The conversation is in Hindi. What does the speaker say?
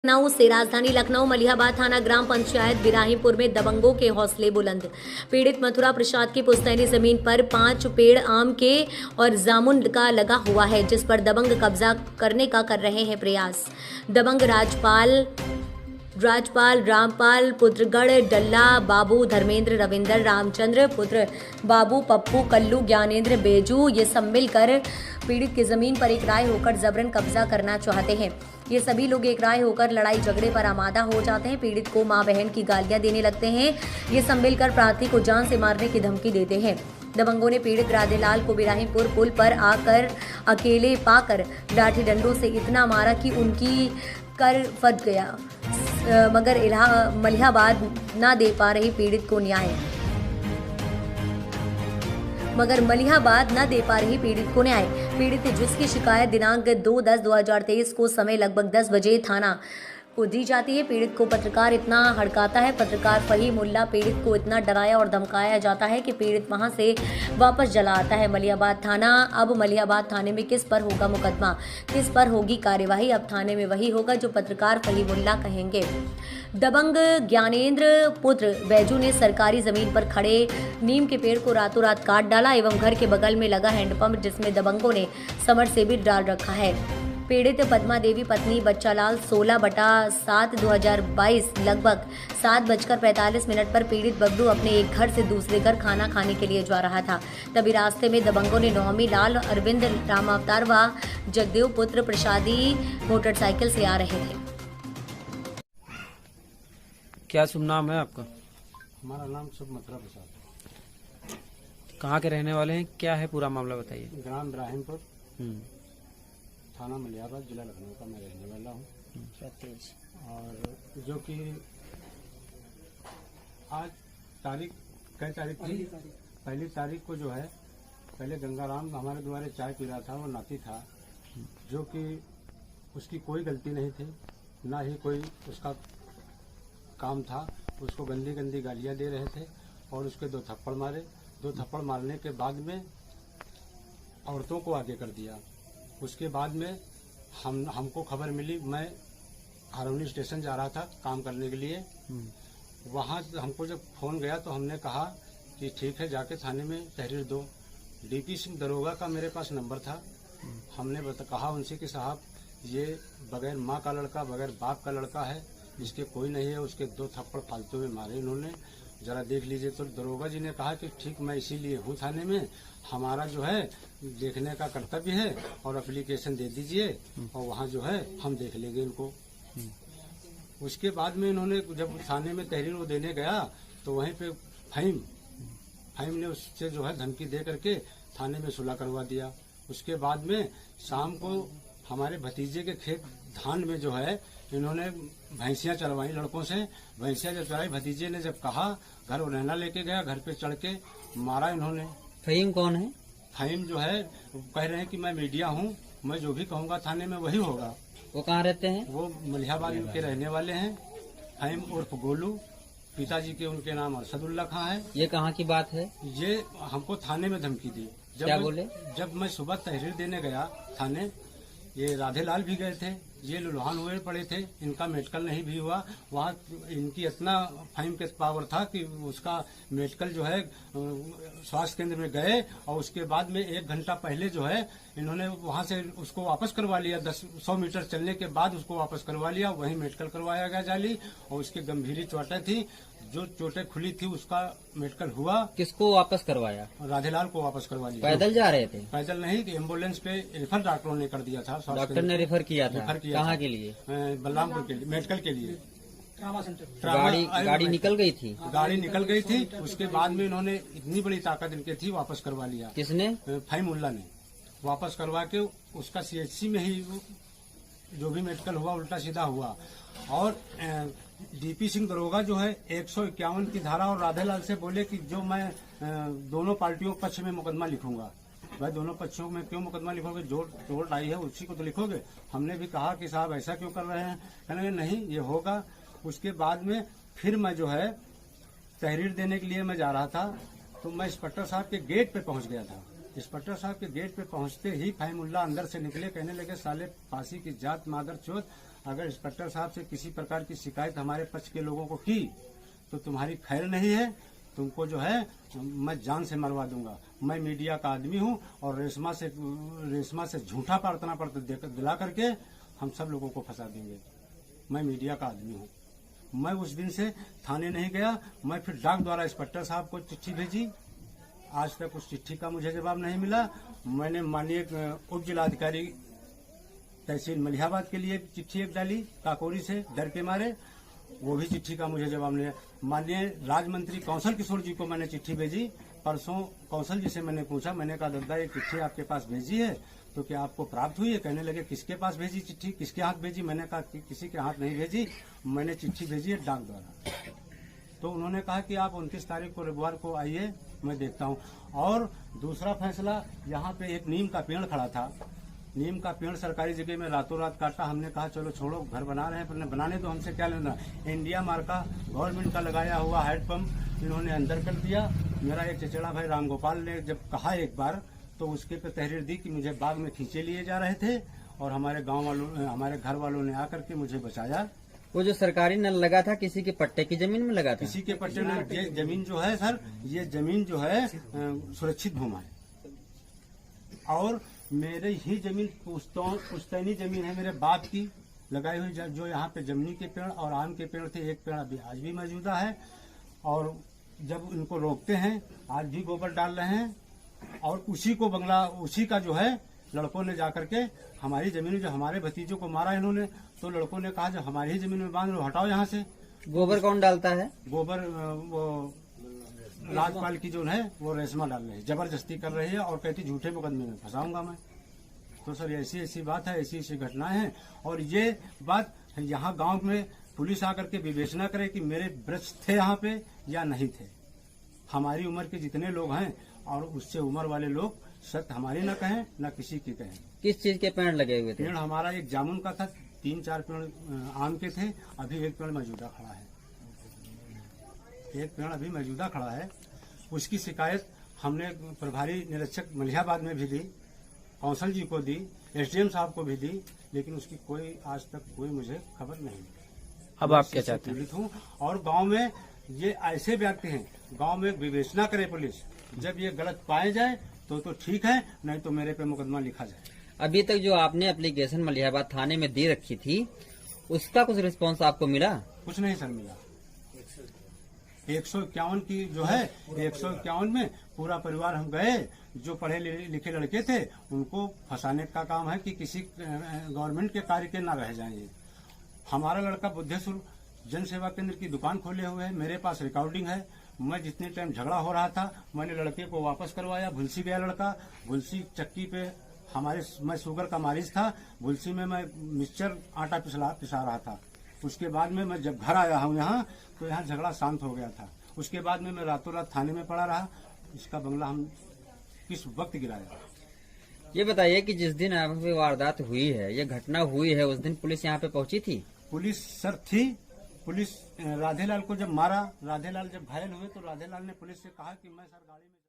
लखनऊ से राजधानी लखनऊ मलिहाबाद थाना ग्राम पंचायत बिराहीपुर में दबंगों के हौसले बुलंद। पीड़ित मथुरा प्रसाद की पुश्तैनी जमीन पर 5 पेड़ आम के और जामुन का लगा हुआ है, जिस पर दबंग कब्जा करने का कर रहे हैं प्रयास। दबंग राजपाल रामपाल पुत्रगढ़ डल्ला बाबू धर्मेंद्र रविंदर रामचंद्र पुत्र बाबू पप्पू कल्लू ज्ञानेंद्र बेजू ये सब मिलकर पीड़ित की जमीन पर एक राय होकर जबरन कब्जा करना चाहते हैं। ये सभी लोग एक राय होकर लड़ाई झगड़े पर आमादा हो जाते हैं। पीड़ित को मां बहन की गालियां देने लगते हैं। ये सब मिलकर प्रार्थी को जान से मारने की धमकी देते हैं। दबंगों ने पीड़ित राधेलाल को बिराहीपुर पुल पर आकर अकेले पाकर लाठी डंडों से इतना मारा कि उनकी कर फट गया, मगर मलिहाबाद न दे पा रही पीड़ित को न्याय। पीड़ित जिसकी शिकायत दिनांक 2/10/2023 को समय लगभग 10 बजे थाना को दी जाती है। पीड़ित को पत्रकार इतना हड़काता है। पत्रकार फहीमुल्ला पीड़ित को इतना डराया और धमकाया जाता है कि पीड़ित वहां से वापस चला आता है मलिहाबाद थाना। अब मलिहाबाद थाने में किस पर होगा मुकदमा, किस पर होगी कार्यवाही, अब थाने में वही होगा जो पत्रकार फहीमुल्ला कहेंगे। दबंग ज्ञानेंद्र पुत्र बैजू ने सरकारी जमीन पर खड़े नीम के पेड़ को रातों रात काट डाला एवं घर के बगल में लगा हैंडपंप जिसमें दबंगों ने समरसेबिल डाल रखा है। पीड़ित पद्मा देवी पत्नी बच्चालाल 16/7/2022 लगभग 7:45 पर पीड़ित बबलू अपने एक घर से दूसरे घर खाना खाने के लिए जा रहा था। तभी रास्ते में दबंगों ने नौमी लाल अरविंद रामावतार व जगदेव पुत्र प्रसादी मोटरसाइकिल से आ रहे थे। क्या शुभ नाम है आपका? हमारा नाम शुभ मथुरा प्रसाद है। कहाँ के रहने वाले हैं? क्या है पूरा मामला बताइए। ग्राम बिराहीपुर, थाना मलिहाबाद, जिला लखनऊ का मैं रहने वाला हूँ। और जो कि आज तारीख कई तारीख थी, पहली तारीख को जो है पहले गंगाराम हमारे द्वारे चाय पी रहा था। वो नाती था जो कि उसकी कोई गलती नहीं थी, ना ही कोई उसका काम था। उसको गंदी गंदी गालियां दे रहे थे और उसके 2 थप्पड़ मारे। 2 थप्पड़ मारने के बाद में औरतों को आगे कर दिया। उसके बाद में हमको खबर मिली, मैं हरौनी स्टेशन जा रहा था काम करने के लिए। वहाँ हमको जब फोन गया तो हमने कहा कि ठीक है, जाके थाने में तहरीर दो। डीपी सिंह दरोगा का मेरे पास नंबर था। हमने कहा उनसे कि साहब ये बगैर माँ का लड़का, बगैर बाप का लड़का है, इसके कोई नहीं है। उसके 2 थप्पड़ फालतू में मारे इन्होंने, जरा देख लीजिए। तो दरोगा जी ने कहा कि ठीक, मैं इसीलिए हूँ थाने में, हमारा जो है देखने का कर्तव्य है और एप्लीकेशन दे दीजिए और वहाँ जो है हम देख लेंगे इनको। उसके बाद में इन्होंने जब थाने में तहरीर वो देने गया तो वहीं पे फहीम ने उससे जो है धमकी दे करके थाने में सुलह करवा दिया। उसके बाद में शाम को हमारे भतीजे के खेत धान में जो है इन्होंने भैंसियां चलवाई लड़कों से। भैंसियां जब चलाई, भतीजे ने जब कहा घर रहना लेके गया, घर पे चढ़ के मारा इन्होंने। फहीम कौन है? फहीम जो है कह रहे हैं कि मैं मीडिया हूँ, मैं जो भी कहूँगा थाने में वही होगा। वो कहाँ रहते हैं? वो मलिहाबाद के रहने वाले हैं। फहीम उर्फ गोलू, पिताजी के उनके नाम अरशदुल्ला खां है। ये कहाँ की बात है? ये हमको थाने में धमकी दी। क्या बोले? जब मैं सुबह तहरीर देने गया थाने, ये राधेलाल भी गए थे, ये लुल्हान हुए पड़े थे, इनका मेडिकल नहीं भी हुआ। वहाँ इनकी इतना फहीम के पावर था कि उसका मेडिकल जो है स्वास्थ्य केंद्र में गए और उसके बाद में 1 घंटा पहले जो है इन्होंने वहाँ से उसको वापस करवा लिया। 100 मीटर चलने के बाद उसको वापस करवा लिया, वहीं मेडिकल करवाया गया जाली। और उसकी गंभीर चोटें थी, जो चोटें खुली थी उसका मेडिकल हुआ। किसको वापस करवाया? राधेलाल को वापस करवा लिया। पैदल जा रहे थे? पैदल नहीं, एम्बुलेंस पे रेफर डॉक्टरों ने कर दिया था। डॉक्टर ने रेफर किया था? कहाँ के लिए? बलरामपुर के लिए, मेडिकल के लिए। गाड़ी निकल गई थी? गाड़ी निकल गई थी। उसके बाद में इन्होंने इतनी बड़ी ताकत इनके थी, वापस करवा लिया। किसने? फहीमुल्ला ने वापस करवा के उसका सीएचसी में ही जो भी मेडिकल हुआ उल्टा सीधा हुआ। और डीपी सिंह दरोगा जो है 151 की धारा और राधेलाल से बोले कि जो मैं दोनों पार्टियों के पक्ष में मुकदमा लिखूंगा। भाई दोनों पक्षों में क्यों मुकदमा लिखोगे? जो चोट आई है उसी को तो लिखोगे। हमने भी कहा कि साहब ऐसा क्यों कर रहे हैं? कहने लगे नहीं, ये होगा। उसके बाद में फिर मैं जो है तहरीर देने के लिए मैं जा रहा था तो मैं इंस्पेक्टर साहब के गेट पे पहुंच गया था। इंस्पेक्टर साहब के गेट पे पहुंचते ही फहीमुल्ला अंदर से निकले, कहने लगे साले फांसी की जात मादर चोत, अगर इंस्पेक्टर साहब से किसी प्रकार की शिकायत हमारे पक्ष के लोगों को की तो तुम्हारी खैर नहीं है, तुमको जो है मैं जान से मरवा दूंगा। मैं मीडिया का आदमी हूं और रेशमा से झूठा प्रार्थना पत्र दिला करके हम सब लोगों को फंसा देंगे। मैं मीडिया का आदमी हूं। मैं उस दिन से थाने नहीं गया। मैं फिर डाक द्वारा इंस्पेक्टर साहब को चिट्ठी भेजी। आज तक उस चिट्ठी का मुझे जवाब नहीं मिला। मैंने माननीय उप जिलाधिकारी तहसील मलिहाबाद के लिए चिट्ठी एक डाली काकोरी से डर के मारे, वो भी चिट्ठी का मुझे जवाब नहीं। माननीय राज्य मंत्री कौशल किशोर जी को मैंने चिट्ठी भेजी। परसों कौशल जी से मैंने पूछा, मैंने कहा दादा ये चिट्ठी आपके पास भेजी है तो क्या आपको प्राप्त हुई है? कहने लगे किसके पास भेजी चिट्ठी, किसके हाथ भेजी? मैंने कहा कि किसी के हाथ नहीं भेजी, मैंने चिट्ठी भेजी है डाक द्वारा। तो उन्होंने कहा कि आप 29 तारीख को रविवार को आइए, मैं देखता हूँ। और दूसरा फैसला, यहाँ पे एक नीम का पेड़ खड़ा था, नीम का पेड़ सरकारी जगह में रातों रात काटा। हमने कहा चलो छोड़ो, घर बना रहे हैं, पर बनाने तो हमसे क्या लेना। इंडिया मार्का गवर्नमेंट का लगाया हुआ हैंडपंप इन्होंने अंदर कर दिया। मेरा एक चचेड़ा भाई रामगोपाल ने जब कहा एक बार तो उसके पे तहरीर दी कि मुझे बाग में खींचे लिए जा रहे थे और हमारे गांव वालों, हमारे घर वालों ने आकर के मुझे बचाया। वो जो सरकारी नल लगा था किसी के पट्टे की जमीन में लगा था? किसी के पट्टे में। ये जमीन जो है सर, ये जमीन जो है सुरक्षित भूमि है और मेरे ही जमीन पुश्तैनी जमीन है, मेरे बाप की लगाई हुई, जो यहाँ पे जमनी के पेड़ और आम के पेड़ थे। एक पेड़ अभी आज भी मौजूदा है और जब इनको रोकते हैं आज भी गोबर डाल रहे हैं और उसी को बंगला, उसी का जो है लड़कों ने जाकर के हमारी जमीन, जो हमारे भतीजों को मारा इन्होंने, तो लड़कों ने कहा जो हमारी ही जमीन में बांध लो, हटाओ यहाँ से। गोबर कौन डालता है? गोबर वो राजपाल की जो है वो रेशमा डाल रही है, जबरदस्ती कर रही है और कहती झूठे मुकदमे में फंसाऊंगा मैं। तो सर ऐसी ऐसी बात है, ऐसी ऐसी घटनाएं हैं। और ये बात यहाँ गांव में पुलिस आकर के विवेचना करे कि मेरे वृक्ष थे यहाँ पे या नहीं थे। हमारी उम्र के जितने लोग हैं और उससे उम्र वाले लोग सत्य हमारी न कहें न किसी की कहें। किस चीज के पेड़ लगे हुए थे? पेड़ हमारा एक जामुन का था, 3-4 पेड़ आम के थे, अभी एक पेड़ मौजूदा खड़ा है, एक पेड़ अभी मौजूदा खड़ा है। उसकी शिकायत हमने प्रभारी निरीक्षक मलिहाबाद में भी दी, कौंसल जी को दी, एसडीएम साहब को भी दी, लेकिन उसकी कोई आज तक कोई मुझे खबर नहीं मिली। अब आप क्या चाहते हैं? पीड़ित हूँ और गांव में ये ऐसे व्यक्ति हैं, गांव में विवेचना करे पुलिस, जब ये गलत पाए जाए तो ठीक है, नहीं तो मेरे पे मुकदमा लिखा जाए। अभी तक जो आपने एप्लीकेशन मलिहाबाद थाने में दे रखी थी उसका कुछ रिस्पांस आपको मिला? कुछ नहीं सर मिला। 151 की जो है 151 में पूरा परिवार हम गए, जो पढ़े लिखे लड़के थे उनको फंसाने का काम है कि किसी गवर्नमेंट के कार्य के ना रह जाएंगे। हमारा लड़का बुद्धेश्वर जन सेवा केंद्र की दुकान खोले हुए है, मेरे पास रिकॉर्डिंग है। मैं जितने टाइम झगड़ा हो रहा था मैंने लड़के को वापस करवाया। भुलसी गया लड़का, भुलसी चक्की पे हमारे, मैं शुगर का मरीज था, भुलसी में मैं मिक्सचर आटा पिसा रहा था। उसके बाद में मैं जब घर आया हूँ यहाँ तो यहाँ झगड़ा शांत हो गया था। उसके बाद में मैं रातों रात थाने में पड़ा रहा। इसका बंगला हम किस वक्त गिराया? ये बताइए कि जिस दिन आप पे वारदात हुई है, ये घटना हुई है, उस दिन पुलिस यहाँ पे पहुंची थी? पुलिस सर थी। पुलिस राधेलाल को जब मारा, राधेलाल जब घायल हुए तो राधेलाल ने पुलिस से कहा कि मैं सर गाड़ी में